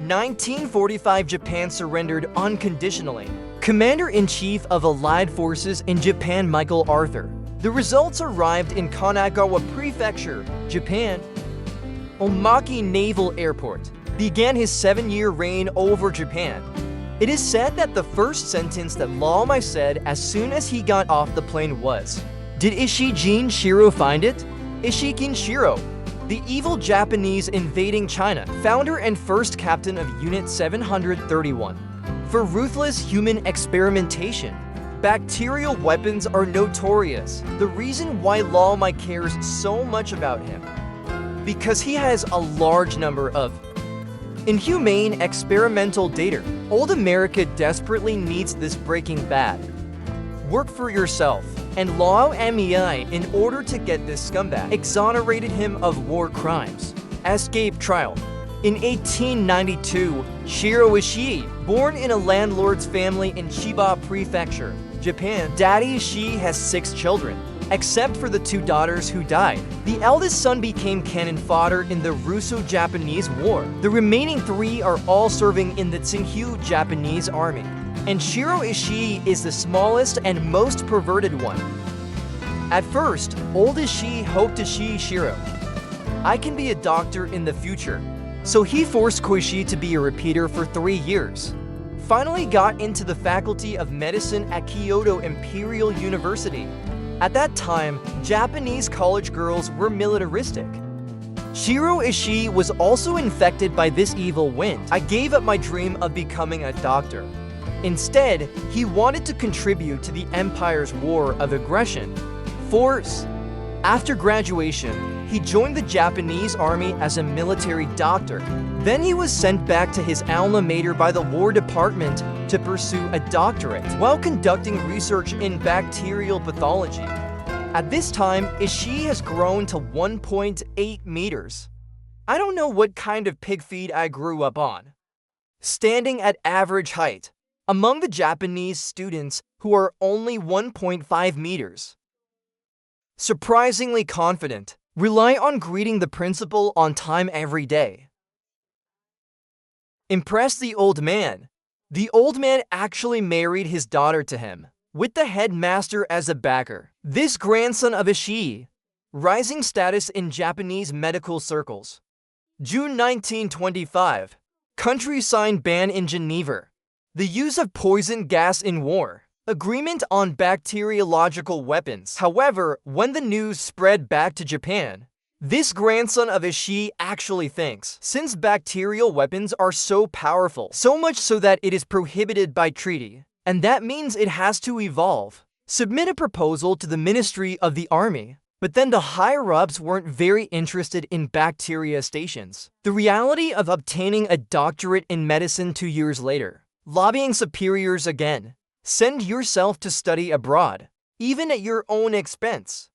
1945, Japan surrendered unconditionally. Commander-in-Chief of Allied Forces in Japan, Michael Arthur. The results arrived in Kanagawa Prefecture, Japan. Omaki Naval Airport began his 7-year reign over Japan. It is said that the first sentence that Lao Mai said as soon as he got off the plane was, "Did Ishii Shirō find it?" Ishii Shirō, the evil Japanese invading China, founder and first captain of Unit 731. For ruthless human experimentation, bacterial weapons are notorious. The reason why Lao Mai cares so much about him, because he has a large number of inhumane experimental data. Old America desperately needs this Breaking Bad. Work for yourself. And Lao Mai, in order to get this scumbag, exonerated him of war crimes. Escape trial. In 1892, Shirō Ishii, born in a landlord's family in Chiba Prefecture, Japan. Daddy Ishii has 6 children, except for the 2 daughters who died. The eldest son became cannon fodder in the Russo-Japanese War. The remaining 3 are all serving in the Tsinghua Japanese Army. And Shirō Ishii is the smallest and most perverted one. At first, old Ishii hoped Ishii Shirō, "I can be a doctor in the future." So he forced Koishi to be a repeater for 3 years. Finally got into the Faculty of Medicine at Kyoto Imperial University. At that time, Japanese college girls were militaristic. Shirō Ishii was also infected by this evil wind. "I gave up my dream of becoming a doctor." Instead, he wanted to contribute to the empire's war of aggression. Force. After graduation, he joined the Japanese army as a military doctor. Then he was sent back to his alma mater by the War Department to pursue a doctorate while conducting research in bacterial pathology. At this time, Ishii has grown to 1.8 meters. I don't know what kind of pig feed I grew up on. Standing at average height among the Japanese students who are only 1.5 meters. Surprisingly confident. Rely on greeting the principal on time every day. Impress the old man. The old man actually married his daughter to him, with the headmaster as a backer. This grandson of Ishii, rising status in Japanese medical circles. June 1925. Country signed ban in Geneva. The use of poison gas in war. Agreement on bacteriological weapons. However, when the news spread back to Japan, this grandson of Ishii actually thinks, since bacterial weapons are so powerful, so much so that it is prohibited by treaty, and that means it has to evolve, submit a proposal to the Ministry of the Army. But then the higher-ups weren't very interested in bacteria stations. The reality of obtaining a doctorate in medicine 2 years later. Lobbying superiors again. Send yourself to study abroad, even at your own expense.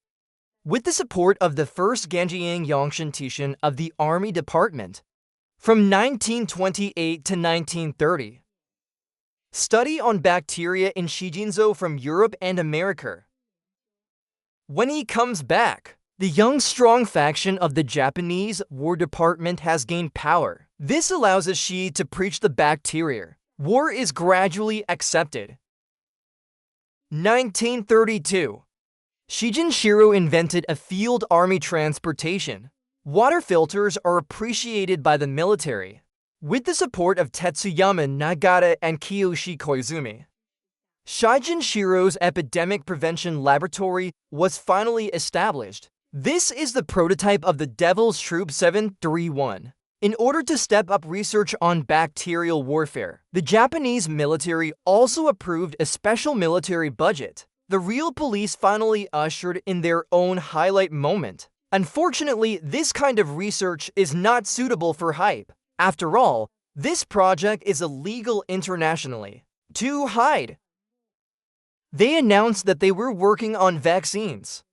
With the support of the first Ganjiang Yongshin Tishin of the Army Department, from 1928 to 1930. Study on bacteria in Shijinzo from Europe and America. When he comes back, the young strong faction of the Japanese War Department has gained power. This allows Ishii to preach the bacteria. War is gradually accepted. 1932. Shijin Shirō invented a field army transportation. Water filters are appreciated by the military, with the support of Tetsuyama Nagata and Kiyoshi Koizumi. Shijin Shirō's epidemic prevention laboratory was finally established. This is the prototype of the Devil's Troop 731. In order to step up research on bacterial warfare, the Japanese military also approved a special military budget. The real police finally ushered in their own highlight moment. Unfortunately, this kind of research is not suitable for hype. After all, this project is illegal internationally. To hide. They announced that they were working on vaccines.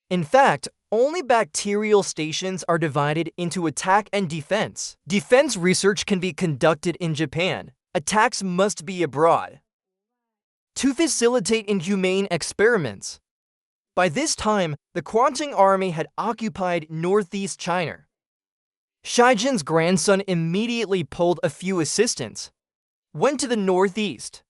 In fact, only bacterial stations are divided into attack and defense. Defense research can be conducted in Japan. Attacks must be abroad. To facilitate inhumane experiments. By this time, the Kuomintang army had occupied northeast China. Shijin's grandson immediately pulled a few assistants, went to the northeast.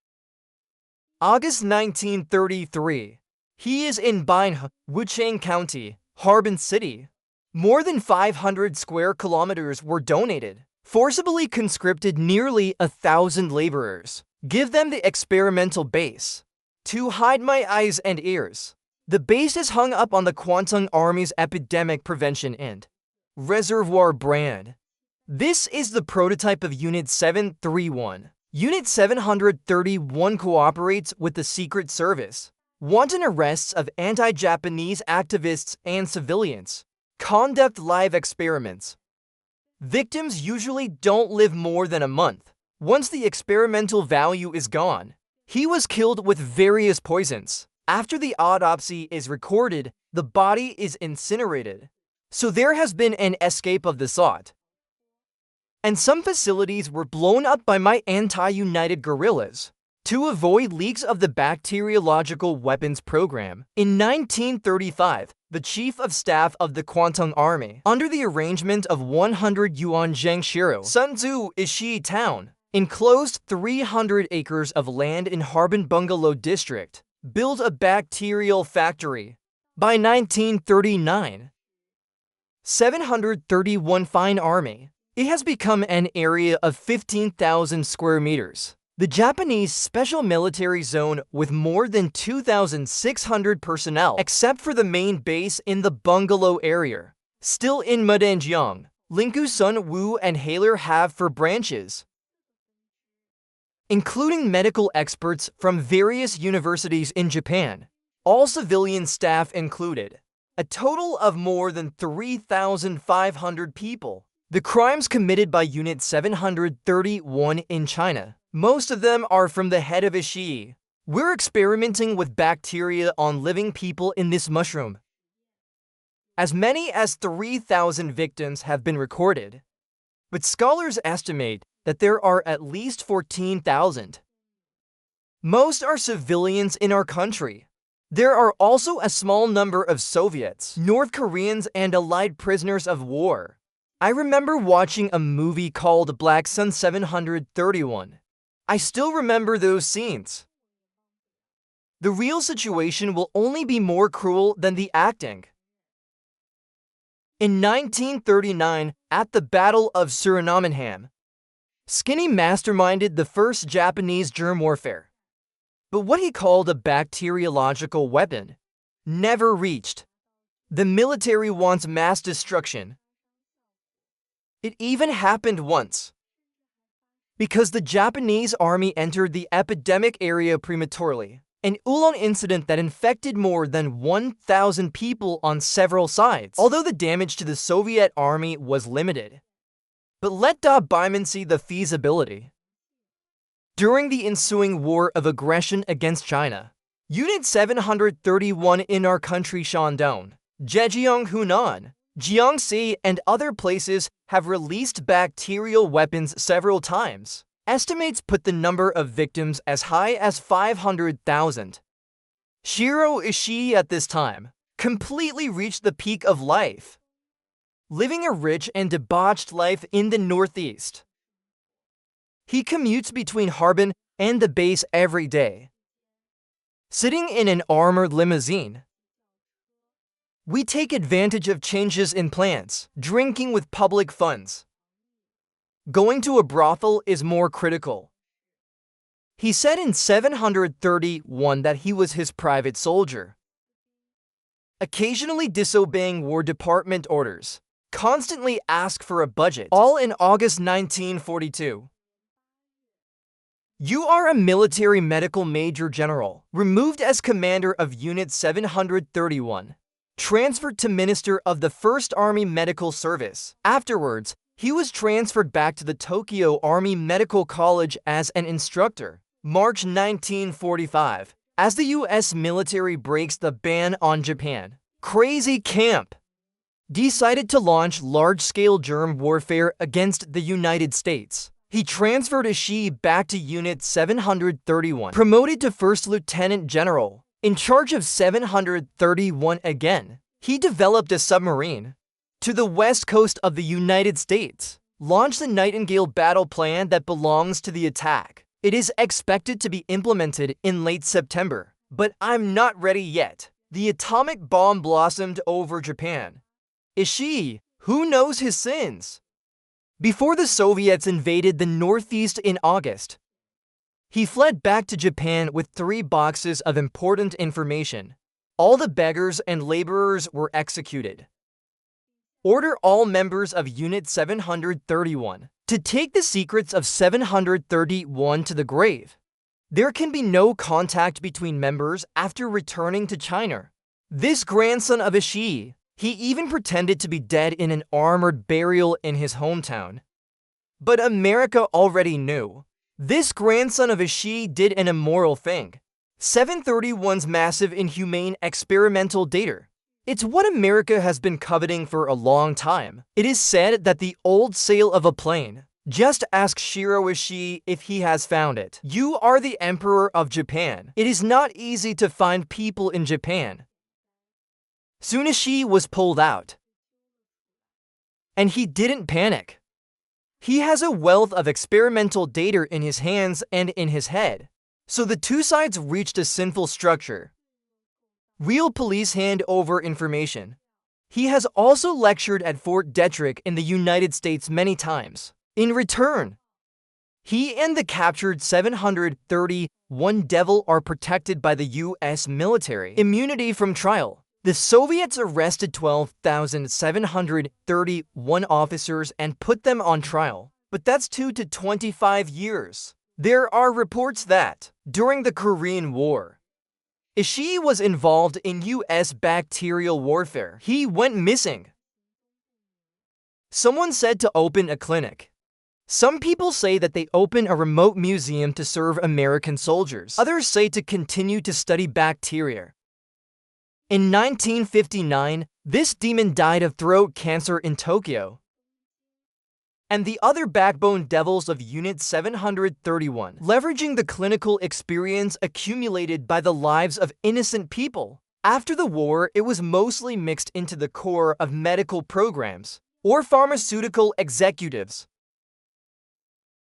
August 1933. He is in Binhe, Wuchang County, Harbin City. More than 500 square kilometers were donated. Forcibly conscripted nearly 1,000 laborers. Give them the experimental base. To hide my eyes and ears. The base is hung up on the Kwantung Army's Epidemic Prevention and Reservoir brand. This is the prototype of Unit 731. Unit 731 cooperates with the Secret Service. Wanton arrests of anti-Japanese activists and civilians. Conduct live experiments. Victims usually don't live more than a month. Once the experimental value is gone, he was killed with various poisons. After the autopsy is recorded, the body is incinerated. So there has been an escape of the sort. And some facilities were blown up by my anti-United guerrillas to avoid leaks of the bacteriological weapons program. In 1935, the Chief of Staff of the Kwantung Army, under the arrangement of 100 yuan zheng Shirō Ishii town, enclosed 300 acres of land in Harbin Bungalow district, built a bacterial factory. By 1939, 731 Fine Army. It has become an area of 15,000 square meters. The Japanese Special Military Zone with more than 2,600 personnel, except for the main base in the Bungalow area. Still in Mudanjiang, Linku Sun Wu and Haler have 4 branches, including medical experts from various universities in Japan, all civilian staff included. A total of more than 3,500 people. The crimes committed by Unit 731 in China, most of them are from the head of Ishii. We're experimenting with bacteria on living people in this mushroom. As many as 3,000 victims have been recorded, but scholars estimate that there are at least 14,000. Most are civilians in our country. There are also a small number of Soviets, North Koreans, and Allied prisoners of war. I remember watching a movie called Black Sun 731. I still remember those scenes. The real situation will only be more cruel than the acting. In 1939, at the Battle of Surinamenham, Skinny masterminded the first Japanese germ warfare. But what he called a bacteriological weapon never reached. The military wants mass destruction. It even happened once, because the Japanese army entered the epidemic area prematurely, an Ulon incident that infected more than 1,000 people on several sides, although the damage to the Soviet army was limited. But let Byman see the feasibility. During the ensuing war of aggression against China, Unit 731 in our country Shandong, Zhejiang, Hunan, Jiangxi, and other places have released bacterial weapons several times. Estimates put the number of victims as high as 500,000. Shirō Ishii at this time completely reached the peak of life, living a rich and debauched life in the Northeast. He commutes between Harbin and the base every day, sitting in an armored limousine. We take advantage of changes in plans, drinking with public funds. Going to a brothel is more critical. He said in 731 that he was his private soldier, occasionally disobeying War Department orders, constantly ask for a budget, all in August 1942. You are a military medical major general, removed as commander of Unit 731. Transferred to Minister of the 1st Army Medical Service. Afterwards, he was transferred back to the Tokyo Army Medical College as an instructor. March 1945. As the U.S. military breaks the ban on Japan, Crazy Camp decided to launch large-scale germ warfare against the United States. He transferred Ishii back to Unit 731, promoted to 1st Lieutenant General. In charge of 731 again, he developed a submarine. to the west coast of the United States. Launch the Nightingale battle plan that belongs to the attack. It is expected to be implemented in late September, but I'm not ready yet. The atomic bomb blossomed over Japan. Ishii, who knows his sins? Before the Soviets invaded the Northeast in August, he fled back to Japan with 3 boxes of important information. All the beggars and laborers were executed. Order all members of Unit 731 to take the secrets of 731 to the grave. There can be no contact between members after returning to China. This grandson of Ishii, he even pretended to be dead in an armored burial in his hometown. But America already knew. This grandson of Ishii did an immoral thing. 731's massive inhumane experimental data. It's what America has been coveting for a long time. It is said that the old sale of a plane. Just ask Shirō Ishii if he has found it. You are the Emperor of Japan. It is not easy to find people in Japan. Soon Ishii was pulled out. And he didn't panic. He has a wealth of experimental data in his hands and in his head. So the two sides reached a sinful structure. Real police hand over information. He has also lectured at Fort Detrick in the United States many times. In return, he and the captured 731 devil are protected by the U.S. military immunity from trial. The Soviets arrested 12,731 officers and put them on trial, but that's 2 to 25 years. There are reports that, during the Korean War, Ishii was involved in U.S. bacterial warfare. He went missing. Someone said to open a clinic. Some people say that they open a remote museum to serve American soldiers. Others say to continue to study bacteria. In 1959, this demon died of throat cancer in Tokyo. And the other backbone devils of Unit 731, leveraging the clinical experience accumulated by the lives of innocent people. After the war, it was mostly mixed into the core of medical programs or pharmaceutical executives.